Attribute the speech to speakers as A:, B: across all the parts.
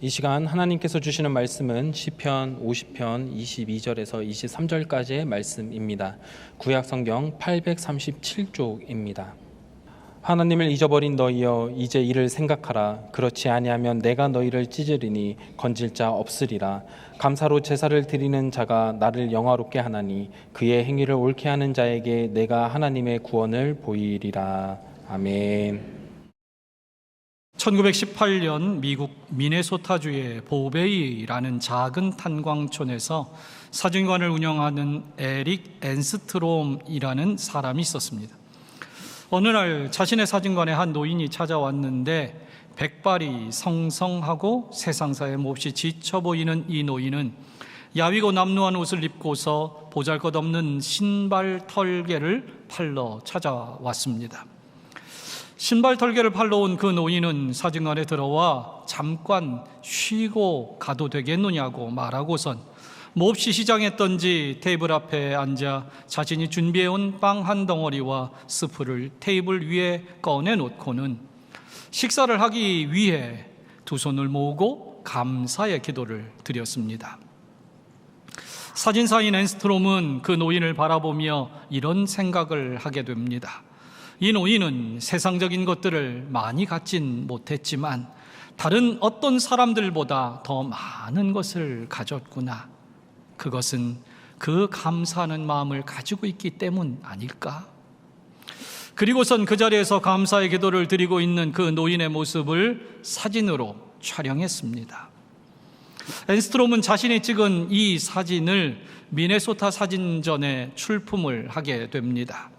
A: 이 시간 하나님께서 주시는 말씀은 시편 50편 22절에서 23절까지의 말씀입니다. 구약 성경 837쪽입니다. 하나님을 잊어버린 너희여 이제 이를 생각하라. 그렇지 아니하면 내가 너희를 찢으리니 건질 자 없으리라. 감사로 제사를 드리는 자가 나를 영화롭게 하나니 그의 행위를 옳게 하는 자에게 내가 하나님의 구원을 보이리라. 아멘.
B: 1918년 미국 미네소타주의 보베이라는 작은 탄광촌에서 사진관을 운영하는 에릭 엔스트롬이라는 사람이 있었습니다. 어느 날 자신의 사진관에 한 노인이 찾아왔는데 백발이 성성하고 세상사에 몹시 지쳐 보이는 이 노인은 야위고 남루한 옷을 입고서 보잘것없는 신발 털개를 팔러 찾아왔습니다. 신발 털개를 팔러 온 그 노인은 사진관에 들어와 잠깐 쉬고 가도 되겠느냐고 말하고선 몹시 시장했던지 테이블 앞에 앉아 자신이 준비해온 빵 한 덩어리와 스프를 테이블 위에 꺼내놓고는 식사를 하기 위해 두 손을 모으고 감사의 기도를 드렸습니다. 사진사인 엔스트롬은 그 노인을 바라보며 이런 생각을 하게 됩니다. 이 노인은 세상적인 것들을 많이 갖진 못했지만 다른 어떤 사람들보다 더 많은 것을 가졌구나. 그것은 그 감사하는 마음을 가지고 있기 때문 아닐까? 그리고선 그 자리에서 감사의 기도를 드리고 있는 그 노인의 모습을 사진으로 촬영했습니다. 엔스트롬은 자신이 찍은 이 사진을 미네소타 사진전에 출품을 하게 됩니다.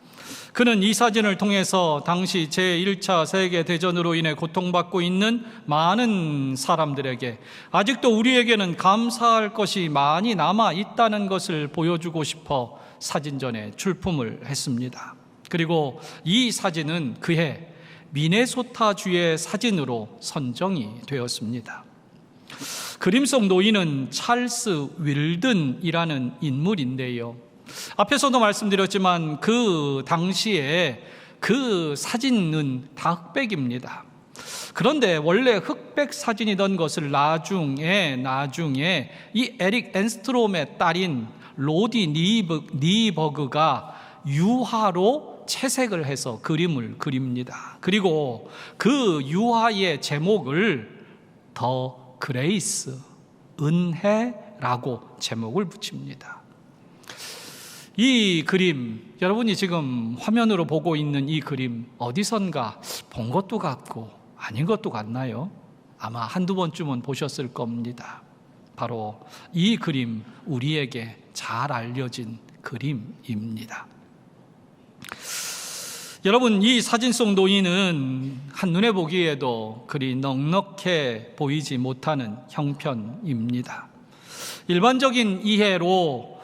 B: 그는 이 사진을 통해서 당시 제1차 세계대전으로 인해 고통받고 있는 많은 사람들에게 아직도 우리에게는 감사할 것이 많이 남아 있다는 것을 보여주고 싶어 사진전에 출품을 했습니다. 그리고 이 사진은 그해 미네소타주의 사진으로 선정이 되었습니다. 그림 속 노인은 찰스 윌든이라는 인물인데요. 앞에서도 말씀드렸지만 그 당시에 그 사진은 다 흑백입니다. 그런데 원래 흑백 사진이던 것을 나중에 이 에릭 엔스트롬의 딸인 로디 니버그가 유화로 채색을 해서 그림을 그립니다. 그리고 그 유화의 제목을 더 그레이스, 은혜라고 제목을 붙입니다. 이 그림, 여러분이 지금 화면으로 보고 있는 이 그림 어디선가 본 것도 같고 아닌 것도 같나요? 아마 한두 번쯤은 보셨을 겁니다. 바로 이 그림, 우리에게 잘 알려진 그림입니다. 여러분, 이 사진 속 노인은 한눈에 보기에도 그리 넉넉해 보이지 못하는 형편입니다. 일반적인 이해로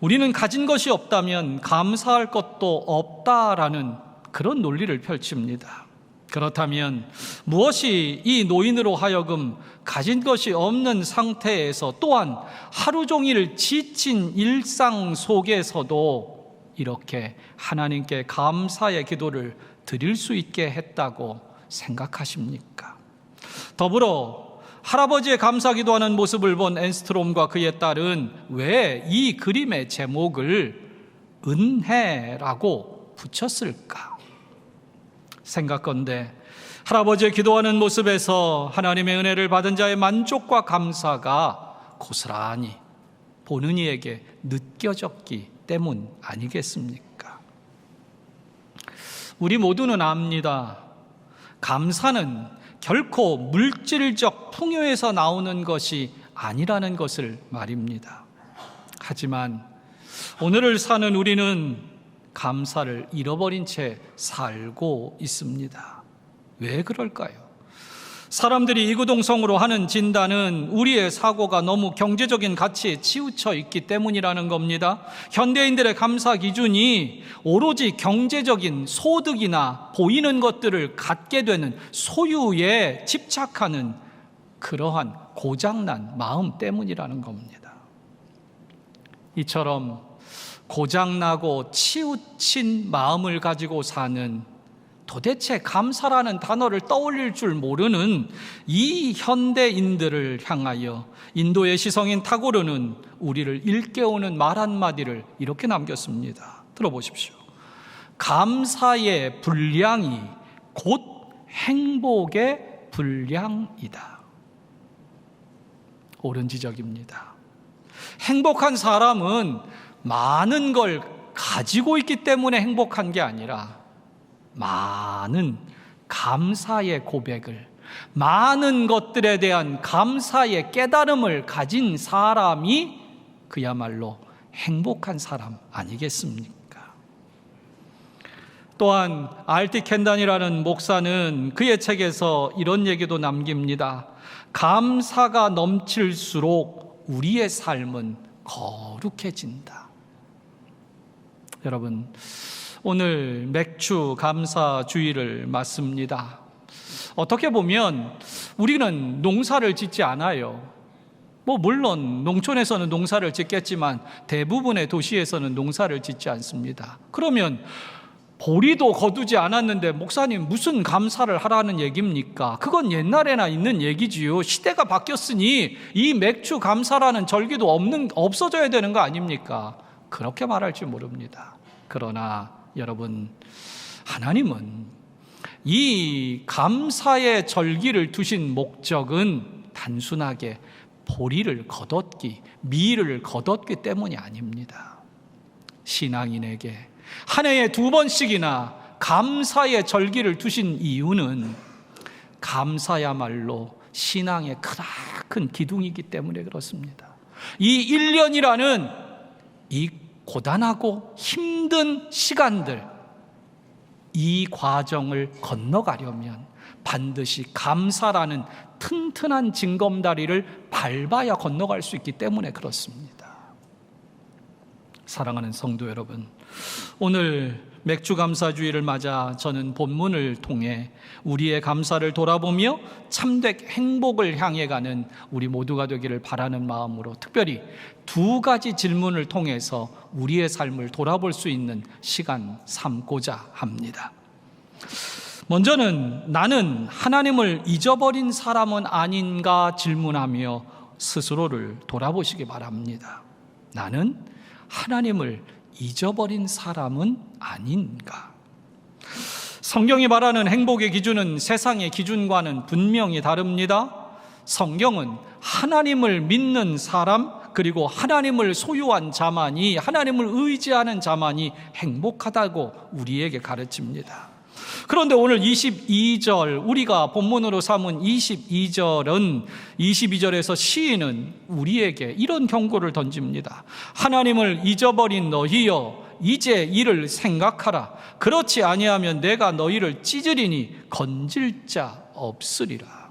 B: 우리는 가진 것이 없다면 감사할 것도 없다라는 그런 논리를 펼칩니다. 그렇다면 무엇이 이 노인으로 하여금 가진 것이 없는 상태에서 또한 하루 종일 지친 일상 속에서도 이렇게 하나님께 감사의 기도를 드릴 수 있게 했다고 생각하십니까? 더불어 할아버지의 감사 기도하는 모습을 본 엔스트롬과 그의 딸은 왜 이 그림의 제목을 은혜라고 붙였을까? 생각건대 할아버지의 기도하는 모습에서 하나님의 은혜를 받은 자의 만족과 감사가 고스란히 보는 이에게 느껴졌기 때문 아니겠습니까? 우리 모두는 압니다. 감사는 결코 물질적 풍요에서 나오는 것이 아니라는 것을 말입니다. 하지만 오늘을 사는 우리는 감사를 잃어버린 채 살고 있습니다. 왜 그럴까요? 사람들이 이구동성으로 하는 진단은 우리의 사고가 너무 경제적인 가치에 치우쳐 있기 때문이라는 겁니다. 현대인들의 감사 기준이 오로지 경제적인 소득이나 보이는 것들을 갖게 되는 소유에 집착하는 그러한 고장난 마음 때문이라는 겁니다. 이처럼 고장나고 치우친 마음을 가지고 사는 도대체 감사라는 단어를 떠올릴 줄 모르는 이 현대인들을 향하여 인도의 시성인 타고르는 우리를 일깨우는 말 한마디를 이렇게 남겼습니다. 들어보십시오. 감사의 분량이 곧 행복의 분량이다. 옳은 지적입니다. 행복한 사람은 많은 걸 가지고 있기 때문에 행복한 게 아니라 많은 감사의 고백을, 많은 것들에 대한 감사의 깨달음을 가진 사람이 그야말로 행복한 사람 아니겠습니까? 또한 R.T. 켄단이라는 목사는 그의 책에서 이런 얘기도 남깁니다. 감사가 넘칠수록 우리의 삶은 거룩해진다. 여러분, 오늘 맥주 감사 주일을 맞습니다. 어떻게 보면 우리는 농사를 짓지 않아요. 물론 농촌에서는 농사를 짓겠지만 대부분의 도시에서는 농사를 짓지 않습니다. 그러면 보리도 거두지 않았는데 목사님 무슨 감사를 하라는 얘기입니까? 그건 옛날에나 있는 얘기지요. 시대가 바뀌었으니 이 맥주 감사라는 절기도 없어져야 되는 거 아닙니까? 그렇게 말할지 모릅니다. 그러나 여러분, 하나님은 이 감사의 절기를 두신 목적은 단순하게 보리를 거뒀기, 밀을 거뒀기 때문이 아닙니다. 신앙인에게 한 해에 2번씩이나 감사의 절기를 두신 이유는 감사야말로 신앙의 크나큰 기둥이기 때문에 그렇습니다. 이 1년이라는 이 고단하고 힘든 시간들, 이 과정을 건너가려면 반드시 감사라는 튼튼한 징검다리를 밟아야 건너갈 수 있기 때문에 그렇습니다. 사랑하는 성도 여러분, 오늘 맥주감사주의를 맞아 저는 본문을 통해 우리의 감사를 돌아보며 참된 행복을 향해 가는 우리 모두가 되기를 바라는 마음으로 특별히 2가지 질문을 통해서 우리의 삶을 돌아볼 수 있는 시간 삼고자 합니다. 먼저는 나는 하나님을 잊어버린 사람은 아닌가 질문하며 스스로를 돌아보시기 바랍니다. 나는 하나님을 잊어버린 사람은 아닌가? 성경이 말하는 행복의 기준은 세상의 기준과는 분명히 다릅니다. 성경은 하나님을 믿는 사람, 그리고 하나님을 소유한 자만이, 하나님을 의지하는 자만이 행복하다고 우리에게 가르칩니다. 그런데 오늘 22절, 우리가 본문으로 삼은 22절에서 시인은 우리에게 이런 경고를 던집니다. 하나님을 잊어버린 너희여, 이제 이를 생각하라. 그렇지 아니하면 내가 너희를 찢으리니 건질 자 없으리라.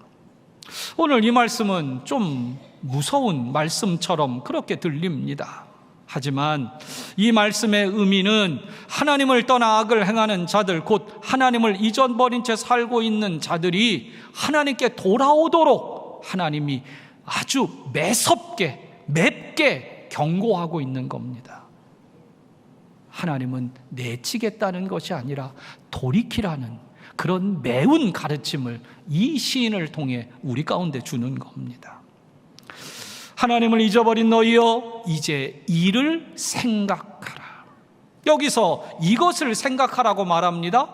B: 오늘 이 말씀은 좀 무서운 말씀처럼 그렇게 들립니다. 하지만 이 말씀의 의미는 하나님을 떠나 악을 행하는 자들, 곧 하나님을 잊어버린 채 살고 있는 자들이 하나님께 돌아오도록 하나님이 아주 매섭게, 맵게 경고하고 있는 겁니다. 하나님은 내치겠다는 것이 아니라 돌이키라는 그런 매운 가르침을 이 시인을 통해 우리 가운데 주는 겁니다. 하나님을 잊어버린 너희여, 이제 이를 생각하라. 여기서 이것을 생각하라고 말합니다.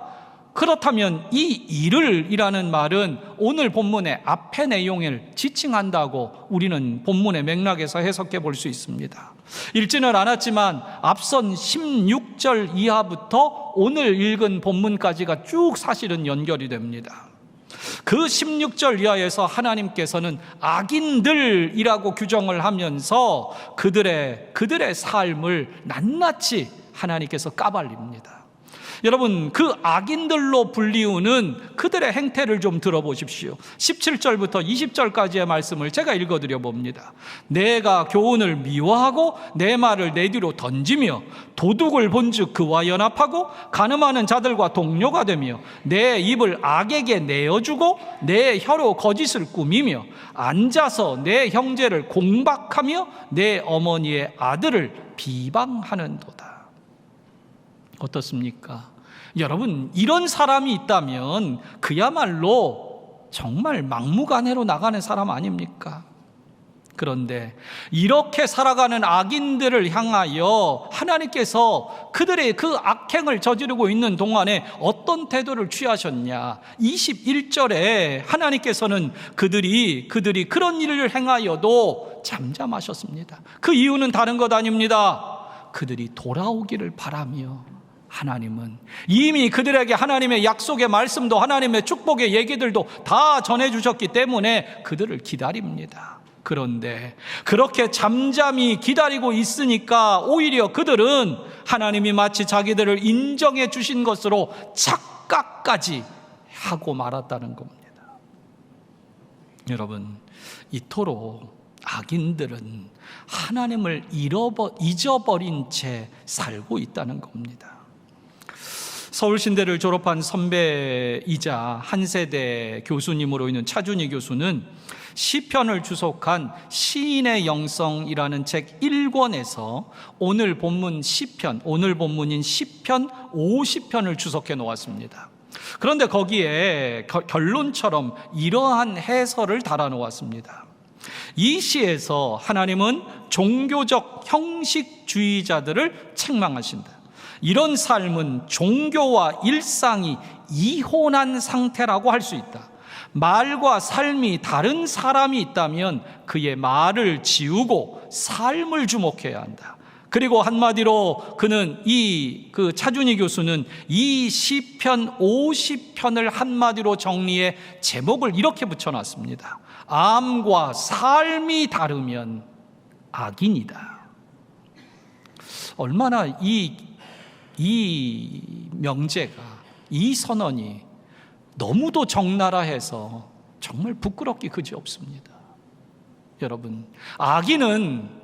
B: 그렇다면 이 이를이라는 말은 오늘 본문의 앞의 내용을 지칭한다고 우리는 본문의 맥락에서 해석해 볼 수 있습니다. 읽지는 않았지만 앞선 16절 이하부터 오늘 읽은 본문까지가 쭉 사실은 연결이 됩니다. 그 16절 이하에서 하나님께서는 악인들이라고 규정을 하면서 그들의 삶을 낱낱이 하나님께서 까발립니다. 여러분, 그 악인들로 불리우는 그들의 행태를 좀 들어보십시오. 17절부터 20절까지의 말씀을 제가 읽어드려 봅니다. 내가 교훈을 미워하고 내 말을 내 뒤로 던지며 도둑을 본즉 그와 연합하고 간음하는 자들과 동료가 되며 내 입을 악에게 내어주고 내 혀로 거짓을 꾸미며 앉아서 내 형제를 공박하며 내 어머니의 아들을 비방하는도다. 어떻습니까? 여러분, 이런 사람이 있다면 그야말로 정말 막무가내로 나가는 사람 아닙니까? 그런데 이렇게 살아가는 악인들을 향하여 하나님께서 그들의 그 악행을 저지르고 있는 동안에 어떤 태도를 취하셨냐? 21절에 하나님께서는 그들이 그런 일을 행하여도 잠잠하셨습니다. 그 이유는 다른 것 아닙니다. 그들이 돌아오기를 바라며 하나님은 이미 그들에게 하나님의 약속의 말씀도 하나님의 축복의 얘기들도 다 전해주셨기 때문에 그들을 기다립니다. 그런데 그렇게 잠잠히 기다리고 있으니까 오히려 그들은 하나님이 마치 자기들을 인정해 주신 것으로 착각까지 하고 말았다는 겁니다. 여러분, 이토록 악인들은 하나님을 잊어버린 채 살고 있다는 겁니다. 서울신대를 졸업한 선배이자 한 세대 교수님으로 있는 차준희 교수는 시편을 주석한 시인의 영성이라는 책 1권에서 오늘 본문인 시편 50편을 주석해 놓았습니다. 그런데 거기에 결론처럼 이러한 해설을 달아 놓았습니다. 이 시에서 하나님은 종교적 형식주의자들을 책망하신다. 이런 삶은 종교와 일상이 이혼한 상태라고 할 수 있다. 말과 삶이 다른 사람이 있다면 그의 말을 지우고 삶을 주목해야 한다. 그리고 한마디로 그는 차준희 교수는 이 시편 50편을 한마디로 정리해 제목을 이렇게 붙여놨습니다. 암과 삶이 다르면 악인이다. 얼마나 이 명제가, 이 선언이 너무도 적나라해서 정말 부끄럽기 그지없습니다. 여러분, 악인은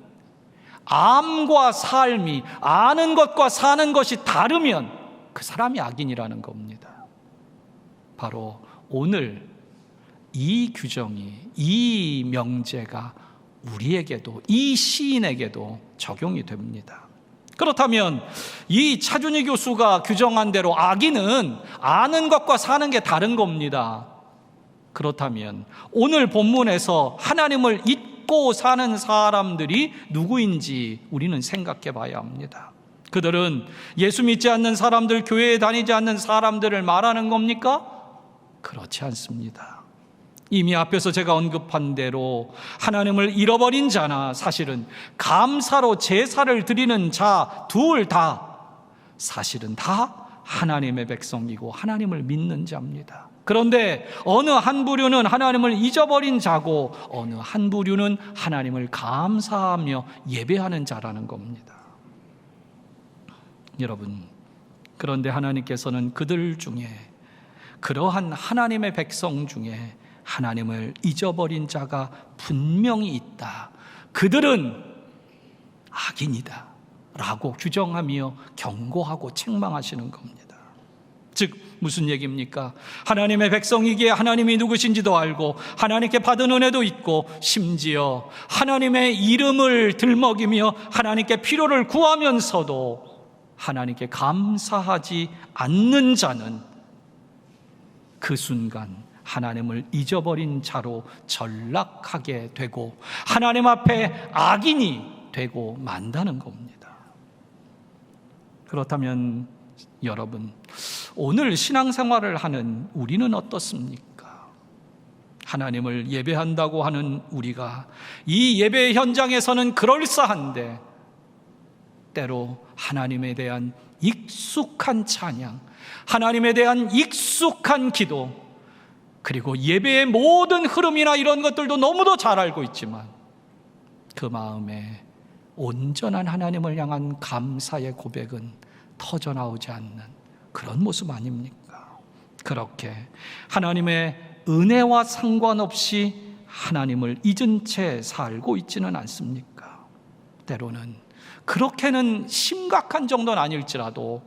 B: 암과 삶이, 아는 것과 사는 것이 다르면 그 사람이 악인이라는 겁니다. 바로 오늘 이 규정이, 이 명제가 우리에게도, 이 시인에게도 적용이 됩니다. 그렇다면 이 차준희 교수가 규정한 대로 악인은 아는 것과 사는 게 다른 겁니다. 그렇다면 오늘 본문에서 하나님을 잊고 사는 사람들이 누구인지 우리는 생각해 봐야 합니다. 그들은 예수 믿지 않는 사람들, 교회에 다니지 않는 사람들을 말하는 겁니까? 그렇지 않습니다. 이미 앞에서 제가 언급한 대로 하나님을 잃어버린 자나 사실은 감사로 제사를 드리는 자 둘 다 사실은 다 하나님의 백성이고 하나님을 믿는 자입니다. 그런데 어느 한 부류는 하나님을 잊어버린 자고 어느 한 부류는 하나님을 감사하며 예배하는 자라는 겁니다. 여러분, 그런데 하나님께서는 그들 중에, 그러한 하나님의 백성 중에 하나님을 잊어버린 자가 분명히 있다. 그들은 악인이다 라고 규정하며 경고하고 책망하시는 겁니다. 즉 무슨 얘기입니까? 하나님의 백성이기에 하나님이 누구신지도 알고 하나님께 받은 은혜도 있고 심지어 하나님의 이름을 들먹이며 하나님께 필요를 구하면서도 하나님께 감사하지 않는 자는 그 순간 하나님을 잊어버린 자로 전락하게 되고 하나님 앞에 악인이 되고 만다는 겁니다. 그렇다면 여러분, 오늘 신앙생활을 하는 우리는 어떻습니까? 하나님을 예배한다고 하는 우리가 이 예배 현장에서는 그럴싸한데 때로 하나님에 대한 익숙한 찬양, 하나님에 대한 익숙한 기도, 그리고 예배의 모든 흐름이나 이런 것들도 너무도 잘 알고 있지만 그 마음에 온전한 하나님을 향한 감사의 고백은 터져나오지 않는 그런 모습 아닙니까? 그렇게 하나님의 은혜와 상관없이 하나님을 잊은 채 살고 있지는 않습니까? 때로는 그렇게는 심각한 정도는 아닐지라도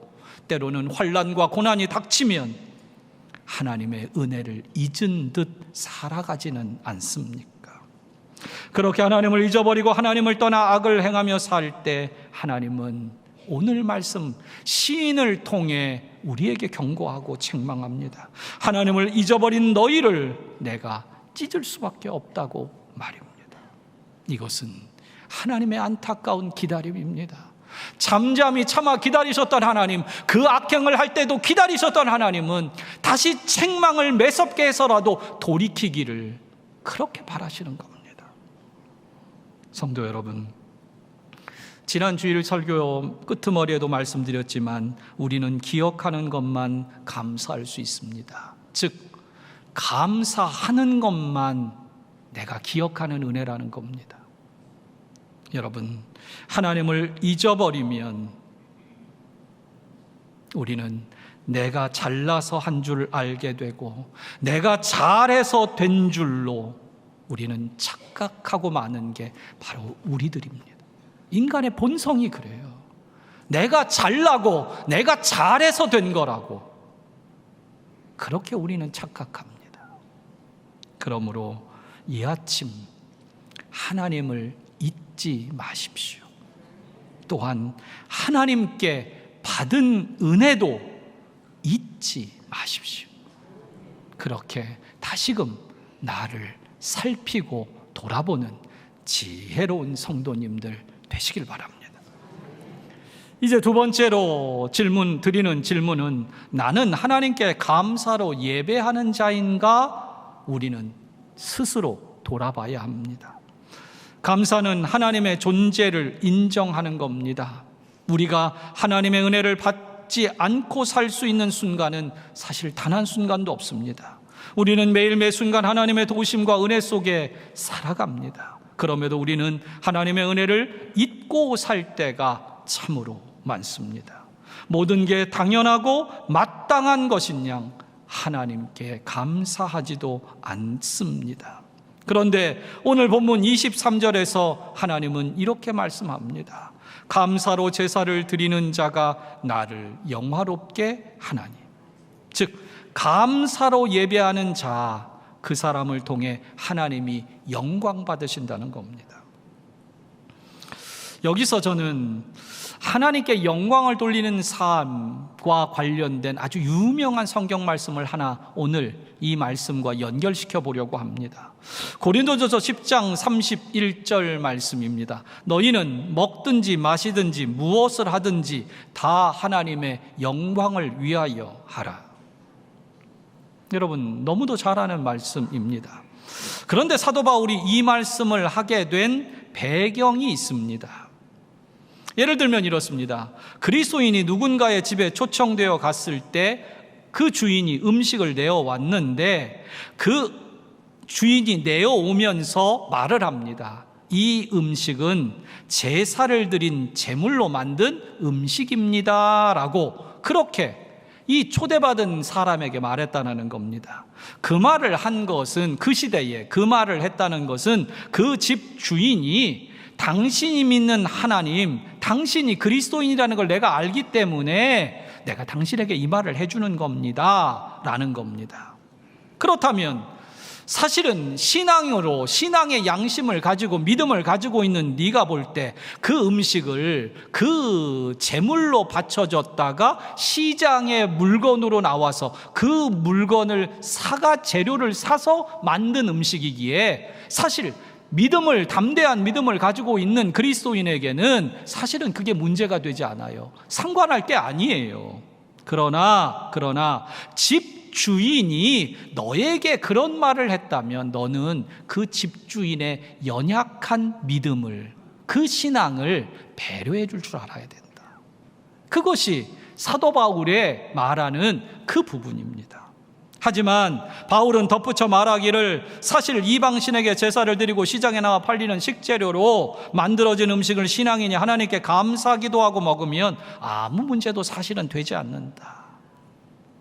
B: 때로는 환난과 고난이 닥치면 하나님의 은혜를 잊은 듯 살아가지는 않습니까? 그렇게 하나님을 잊어버리고 하나님을 떠나 악을 행하며 살 때 하나님은 오늘 말씀 시인을 통해 우리에게 경고하고 책망합니다. 하나님을 잊어버린 너희를 내가 찢을 수밖에 없다고 말입니다. 이것은 하나님의 안타까운 기다림입니다. 잠잠히 참아 기다리셨던 하나님, 그 악행을 할 때도 기다리셨던 하나님은 다시 책망을 매섭게 해서라도 돌이키기를 그렇게 바라시는 겁니다. 성도 여러분, 지난 주일 설교 끄트머리에도 말씀드렸지만 우리는 기억하는 것만 감사할 수 있습니다. 즉 감사하는 것만 내가 기억하는 은혜라는 겁니다. 여러분, 하나님을 잊어버리면 우리는 내가 잘나서 한 줄 알게 되고 내가 잘해서 된 줄로 우리는 착각하고 마는 게 바로 우리들입니다. 인간의 본성이 그래요. 내가 잘나고 내가 잘해서 된 거라고 그렇게 우리는 착각합니다. 그러므로 이 아침 하나님을 잊지 마십시오. 또한 하나님께 받은 은혜도 잊지 마십시오. 그렇게 다시금 나를 살피고 돌아보는 지혜로운 성도님들 되시길 바랍니다. 이제 두 번째로 드리는 질문은 나는 하나님께 감사로 예배하는 자인가? 우리는 스스로 돌아봐야 합니다. 감사는 하나님의 존재를 인정하는 겁니다. 우리가 하나님의 은혜를 받지 않고 살 수 있는 순간은 사실 단 한 순간도 없습니다. 우리는 매일 매 순간 하나님의 도우심과 은혜 속에 살아갑니다. 그럼에도 우리는 하나님의 은혜를 잊고 살 때가 참으로 많습니다. 모든 게 당연하고 마땅한 것인 양 하나님께 감사하지도 않습니다. 그런데 오늘 본문 23절에서 하나님은 이렇게 말씀합니다. 감사로 제사를 드리는 자가 나를 영화롭게 하나니. 즉 감사로 예배하는 자, 그 사람을 통해 하나님이 영광 받으신다는 겁니다. 여기서 저는 하나님께 영광을 돌리는 삶과 관련된 아주 유명한 성경 말씀을 하나 오늘 이 말씀과 연결시켜 보려고 합니다. 고린도전서 10장 31절 말씀입니다. 너희는 먹든지 마시든지 무엇을 하든지 다 하나님의 영광을 위하여 하라. 여러분, 너무도 잘 아는 말씀입니다. 그런데 사도 바울이 이 말씀을 하게 된 배경이 있습니다. 예를 들면 이렇습니다. 그리스도인이 누군가의 집에 초청되어 갔을 때 그 주인이 음식을 내어왔는데 그 주인이 내어오면서 말을 합니다. 이 음식은 제사를 드린 제물로 만든 음식입니다 라고 그렇게 이 초대받은 사람에게 말했다는 겁니다. 그 말을 한 것은 그 시대에 그 말을 했다는 것은 그 집 주인이 당신이 믿는 하나님, 당신이 그리스도인이라는 걸 내가 알기 때문에 내가 당신에게 이 말을 해주는 겁니다 라는 겁니다. 그렇다면 사실은 신앙으로 신앙의 양심을 가지고 믿음을 가지고 있는 네가 볼 때 그 음식을 그 제물로 바쳐졌다가 시장에 물건으로 나와서 그 물건을 재료를 사서 만든 음식이기에 사실 담대한 믿음을 가지고 있는 그리스도인에게는 사실은 그게 문제가 되지 않아요. 상관할 게 아니에요. 그러나 집주인이 너에게 그런 말을 했다면 너는 그 집주인의 연약한 믿음을, 그 신앙을 배려해 줄 알아야 된다. 그것이 사도 바울의 말하는 그 부분입니다. 하지만 바울은 덧붙여 말하기를 사실 이방신에게 제사를 드리고 시장에 나와 팔리는 식재료로 만들어진 음식을 신앙인이 하나님께 감사기도 하고 먹으면 아무 문제도 사실은 되지 않는다.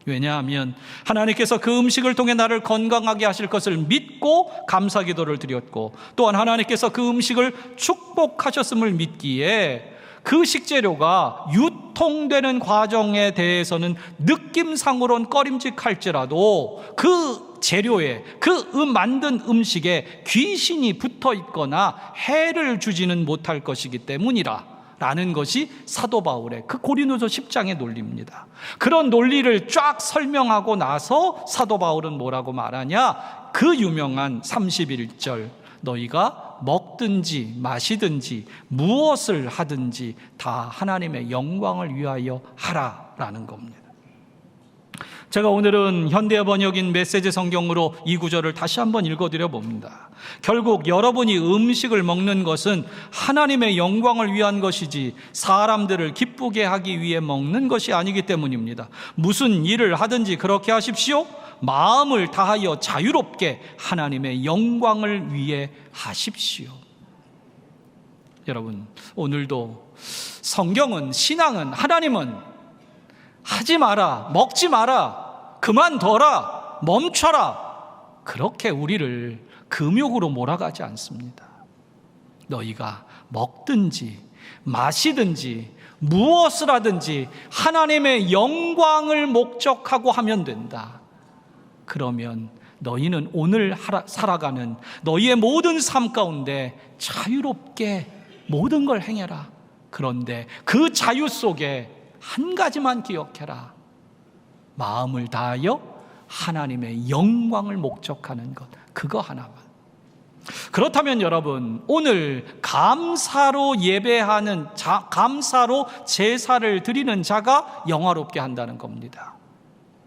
B: 왜냐하면 하나님께서 그 음식을 통해 나를 건강하게 하실 것을 믿고 감사기도를 드렸고 또한 하나님께서 그 음식을 축복하셨음을 믿기에 그 식재료가 유통되는 과정에 대해서는 느낌상으로는 꺼림직할지라도 그 재료에 만든 음식에 귀신이 붙어 있거나 해를 주지는 못할 것이기 때문이라 라는 것이 사도 바울의 그 고린도서 10장의 논리입니다. 그런 논리를 쫙 설명하고 나서 사도 바울은 뭐라고 말하냐? 그 유명한 31절, 너희가 먹든지 마시든지 무엇을 하든지 다 하나님의 영광을 위하여 하라라는 겁니다. 제가 오늘은 현대 번역인 메시지 성경으로 이 구절을 다시 한번 읽어드려 봅니다. 결국 여러분이 음식을 먹는 것은 하나님의 영광을 위한 것이지 사람들을 기쁘게 하기 위해 먹는 것이 아니기 때문입니다. 무슨 일을 하든지 그렇게 하십시오. 마음을 다하여 자유롭게 하나님의 영광을 위해 하십시오. 여러분, 오늘도 성경은, 신앙은, 하나님은 하지 마라, 먹지 마라, 그만둬라, 멈춰라, 그렇게 우리를 금욕으로 몰아가지 않습니다. 너희가 먹든지 마시든지 무엇을 하든지 하나님의 영광을 목적하고 하면 된다. 그러면 너희는 오늘 살아가는 너희의 모든 삶 가운데 자유롭게 모든 걸 행해라. 그런데 그 자유 속에 한 가지만 기억해라. 마음을 다하여 하나님의 영광을 목적하는 것, 그거 하나만. 그렇다면 여러분, 오늘 감사로 예배하는 감사로 제사를 드리는 자가 영화롭게 한다는 겁니다.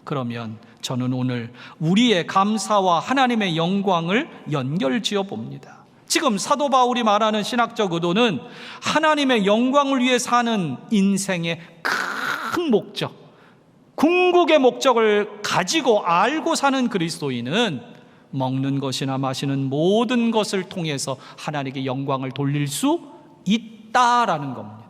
B: 그러면 저는 오늘 우리의 감사와 하나님의 영광을 연결지어 봅니다. 지금 사도 바울이 말하는 신학적 의도는 하나님의 영광을 위해 사는 인생의 큰 목적, 궁극의 목적을 가지고 알고 사는 그리스도인은 먹는 것이나 마시는 모든 것을 통해서 하나님께 영광을 돌릴 수 있다라는 겁니다.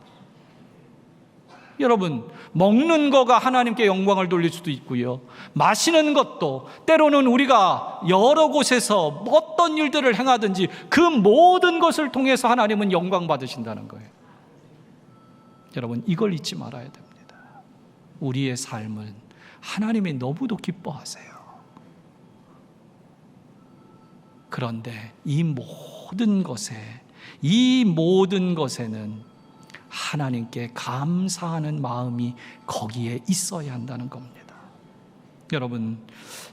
B: 여러분, 먹는 거가 하나님께 영광을 돌릴 수도 있고요, 마시는 것도 때로는 우리가 여러 곳에서 어떤 일들을 행하든지 그 모든 것을 통해서 하나님은 영광 받으신다는 거예요. 여러분, 이걸 잊지 말아야 됩니다. 우리의 삶은 하나님이 너무도 기뻐하세요. 그런데 이 모든 것에는 하나님께 감사하는 마음이 거기에 있어야 한다는 겁니다. 여러분,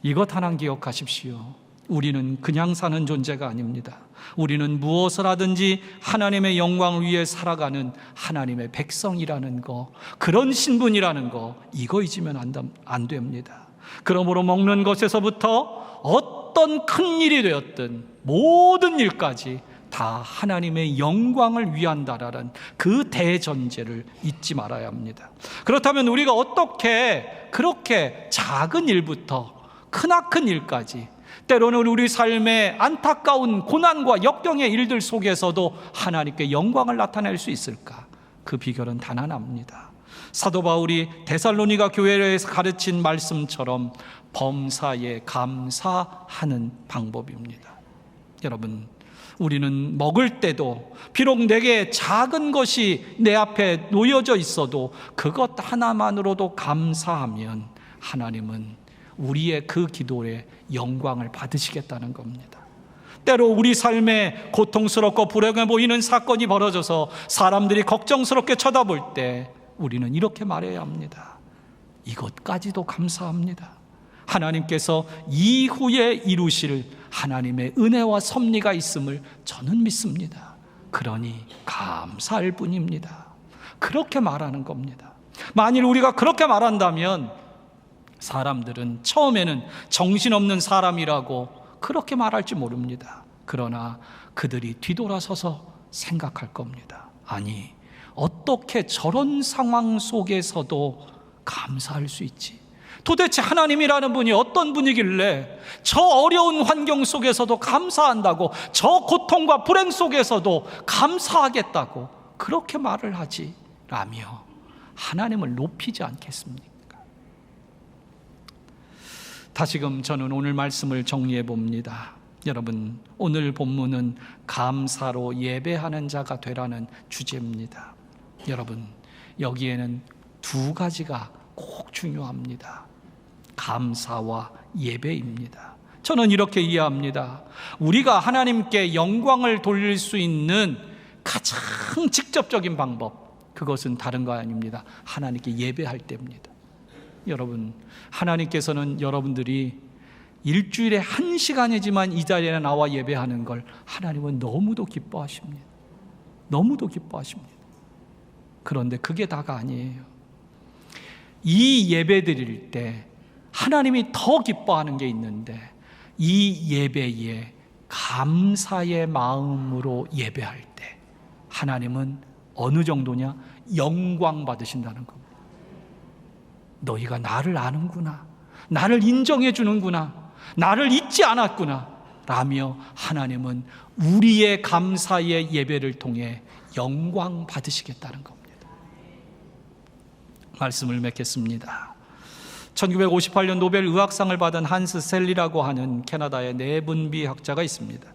B: 이것 하나 기억하십시오. 우리는 그냥 사는 존재가 아닙니다. 우리는 무엇을 하든지 하나님의 영광을 위해 살아가는 하나님의 백성이라는 거, 그런 신분이라는 거, 이거 잊으면 안 됩니다. 그러므로 먹는 것에서부터 어떤 큰 일이 되었든 모든 일까지 다 하나님의 영광을 위한다라는 그 대전제를 잊지 말아야 합니다. 그렇다면 우리가 어떻게 그렇게 작은 일부터 크나큰 일까지, 때로는 우리 삶의 안타까운 고난과 역경의 일들 속에서도 하나님께 영광을 나타낼 수 있을까? 그 비결은 단 하나입니다. 사도 바울이 데살로니가 교회에서 가르친 말씀처럼 범사에 감사하는 방법입니다. 여러분, 우리는 먹을 때도 비록 내게 작은 것이 내 앞에 놓여져 있어도 그것 하나만으로도 감사하면 하나님은 우리의 그 기도에 영광을 받으시겠다는 겁니다. 때로 우리 삶에 고통스럽고 불행해 보이는 사건이 벌어져서 사람들이 걱정스럽게 쳐다볼 때 우리는 이렇게 말해야 합니다. 이것까지도 감사합니다. 하나님께서 이후에 이루실 하나님의 은혜와 섭리가 있음을 저는 믿습니다. 그러니 감사할 뿐입니다. 그렇게 말하는 겁니다. 만일 우리가 그렇게 말한다면 사람들은 처음에는 정신없는 사람이라고 그렇게 말할지 모릅니다. 그러나 그들이 뒤돌아서서 생각할 겁니다. 아니, 어떻게 저런 상황 속에서도 감사할 수 있지? 도대체 하나님이라는 분이 어떤 분이길래 저 어려운 환경 속에서도 감사한다고, 저 고통과 불행 속에서도 감사하겠다고 그렇게 말을 하지? 라며 하나님을 높이지 않겠습니까? 다시금 저는 오늘 말씀을 정리해 봅니다. 여러분, 오늘 본문은 감사로 예배하는 자가 되라는 주제입니다. 여러분, 여기에는 두 가지가 꼭 중요합니다. 감사와 예배입니다. 저는 이렇게 이해합니다. 우리가 하나님께 영광을 돌릴 수 있는 가장 직접적인 방법, 그것은 다른 거 아닙니다. 하나님께 예배할 때입니다. 여러분, 하나님께서는 여러분들이 일주일에 1시간이지만 이 자리에 나와 예배하는 걸 하나님은 너무도 기뻐하십니다. 너무도 기뻐하십니다. 그런데 그게 다가 아니에요. 이 예배 드릴 때 하나님이 더 기뻐하는 게 있는데, 이 예배에 감사의 마음으로 예배할 때 하나님은 어느 정도냐? 영광 받으신다는 겁니다. 너희가 나를 아는구나, 나를 인정해 주는구나, 나를 잊지 않았구나 라며 하나님은 우리의 감사의 예배를 통해 영광 받으시겠다는 겁니다. 말씀을 맺겠습니다. 1958년 노벨 의학상을 받은 한스 셀리라고 하는 캐나다의 내분비 학자가 있습니다.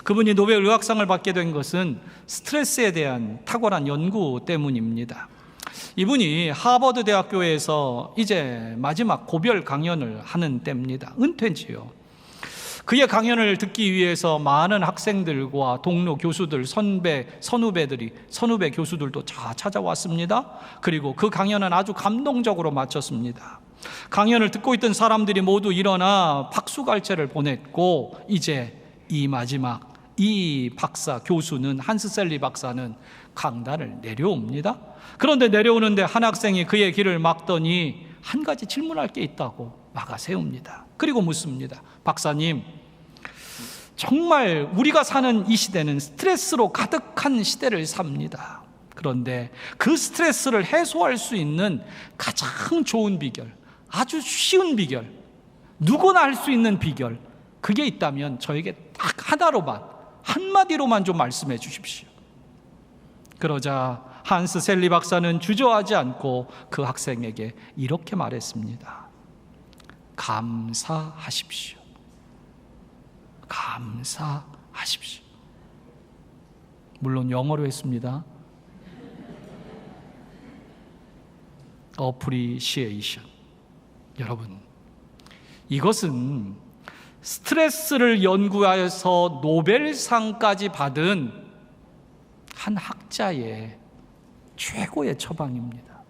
B: 그분이 노벨 의학상을 받게 된 것은 스트레스에 대한 탁월한 연구 때문입니다. 이분이 하버드 대학교에서 이제 마지막 고별 강연을 하는 때입니다. 은퇴지요. 그의 강연을 듣기 위해서 많은 학생들과 동료 교수들, 선후배 교수들도 다 찾아왔습니다. 그리고 그 강연은 아주 감동적으로 마쳤습니다. 강연을 듣고 있던 사람들이 모두 일어나 박수갈채를 보냈고, 이제 이 마지막 이 박사 교수는, 한스 셀리 박사는 강단을 내려옵니다. 그런데 내려오는데 한 학생이 그의 길을 막더니 한 가지 질문할 게 있다고 막아 세웁니다. 그리고 묻습니다. 박사님, 정말 우리가 사는 이 시대는 스트레스로 가득한 시대를 삽니다. 그런데 그 스트레스를 해소할 수 있는 가장 좋은 비결, 아주 쉬운 비결, 누구나 할 수 있는 비결, 그게 있다면 저에게 딱 하나로만, 한마디로만 좀 말씀해 주십시오. 그러자 한스 셀리 박사는 주저하지 않고 그 학생에게 이렇게 말했습니다. 감사하십시오. 감사하십시오. 물론 영어로 했습니다. appreciation. 여러분, 이것은 스트레스를 연구하여서 노벨상까지 받은 한 학자의 최고의 처방입니다.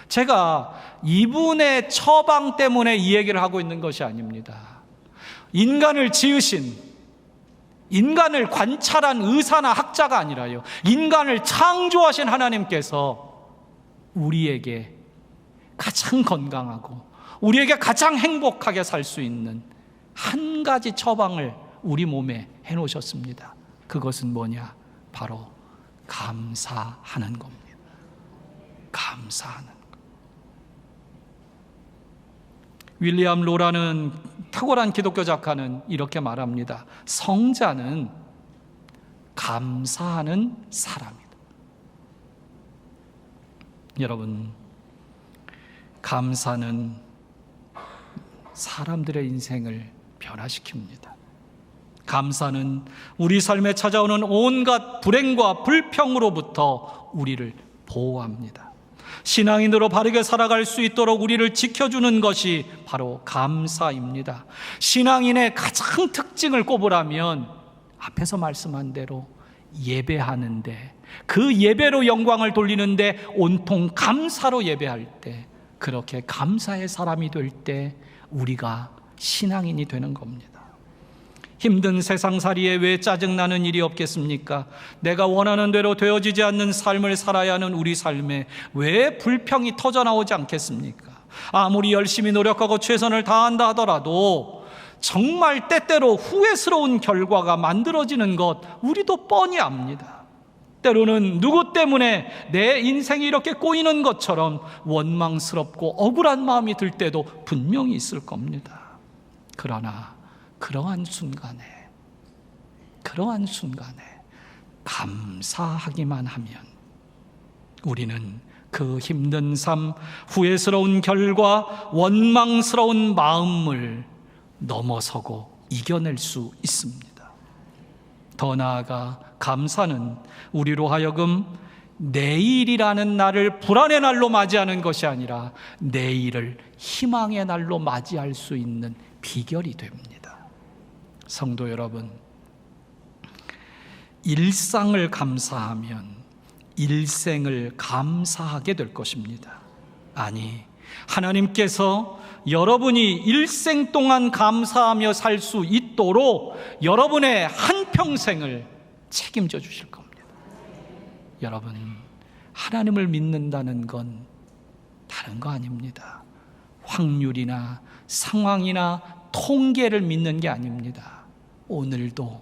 B: 제가 이분의 처방 때문에 이 얘기를 하고 있는 것이 아닙니다. 인간을 지으신, 인간을 관찰한 의사나 학자가 아니라요, 인간을 창조하신 하나님께서 우리에게 가장 건강하고 우리에게 가장 행복하게 살 수 있는 한 가지 처방을 우리 몸에 해놓으셨습니다. 그것은 뭐냐? 바로 감사하는 겁니다. 감사하는 것. 윌리엄 로라는 탁월한 기독교 작가는 이렇게 말합니다. 성자는 감사하는 사람이다. 여러분, 감사는 사람들의 인생을 변화시킵니다. 감사는 우리 삶에 찾아오는 온갖 불행과 불평으로부터 우리를 보호합니다. 신앙인으로 바르게 살아갈 수 있도록 우리를 지켜주는 것이 바로 감사입니다. 신앙인의 가장 특징을 꼽으라면 앞에서 말씀한 대로 예배하는데, 그 예배로 영광을 돌리는데 온통 감사로 예배할 때, 그렇게 감사의 사람이 될 때 우리가 신앙인이 되는 겁니다. 힘든 세상살이에 왜 짜증나는 일이 없겠습니까? 내가 원하는 대로 되어지지 않는 삶을 살아야 하는 우리 삶에 왜 불평이 터져나오지 않겠습니까? 아무리 열심히 노력하고 최선을 다한다 하더라도 정말 때때로 후회스러운 결과가 만들어지는 것 우리도 뻔히 압니다. 때로는 누구 때문에 내 인생이 이렇게 꼬이는 것처럼 원망스럽고 억울한 마음이 들 때도 분명히 있을 겁니다. 그러나 그러한 순간에 감사하기만 하면 우리는 그 힘든 삶, 후회스러운 결과, 원망스러운 마음을 넘어서고 이겨낼 수 있습니다. 더 나아가 감사는 우리로 하여금 내일이라는 날을 불안의 날로 맞이하는 것이 아니라 내일을 희망의 날로 맞이할 수 있는 비결이 됩니다. 성도 여러분, 일상을 감사하면 일생을 감사하게 될 것입니다. 아니, 하나님께서 여러분이 일생 동안 감사하며 살 수 있도록 여러분의 한평생을 책임져 주실 겁니다. 여러분, 하나님을 믿는다는 건 다른 거 아닙니다. 확률이나 상황이나 통계를 믿는 게 아닙니다. 오늘도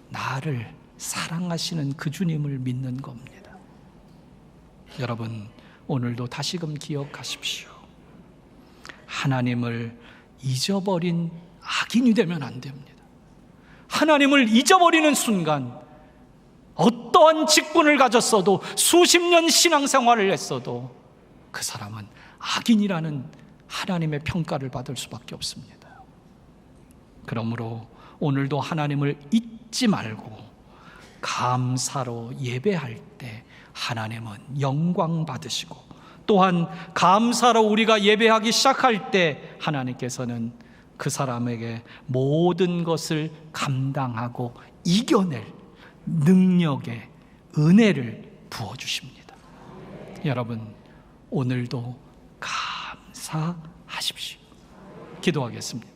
B: 나를 사랑하시는 그 주님을 믿는 겁니다. 여러분, 오늘도 다시금 기억하십시오. 하나님을 잊어버린 악인이 되면 안 됩니다. 하나님을 잊어버리는 순간 어떠한 직분을 가졌어도 수십 년 신앙생활을 했어도 그 사람은 악인이라는 하나님의 평가를 받을 수밖에 없습니다. 그러므로 오늘도 하나님을 잊지 말고 감사로 예배할 때 하나님은 영광 받으시고, 또한 감사로 우리가 예배하기 시작할 때 하나님께서는 그 사람에게 모든 것을 감당하고 이겨낼 능력의 은혜를 부어주십니다. 여러분, 오늘도 감사하십시오. 기도하겠습니다.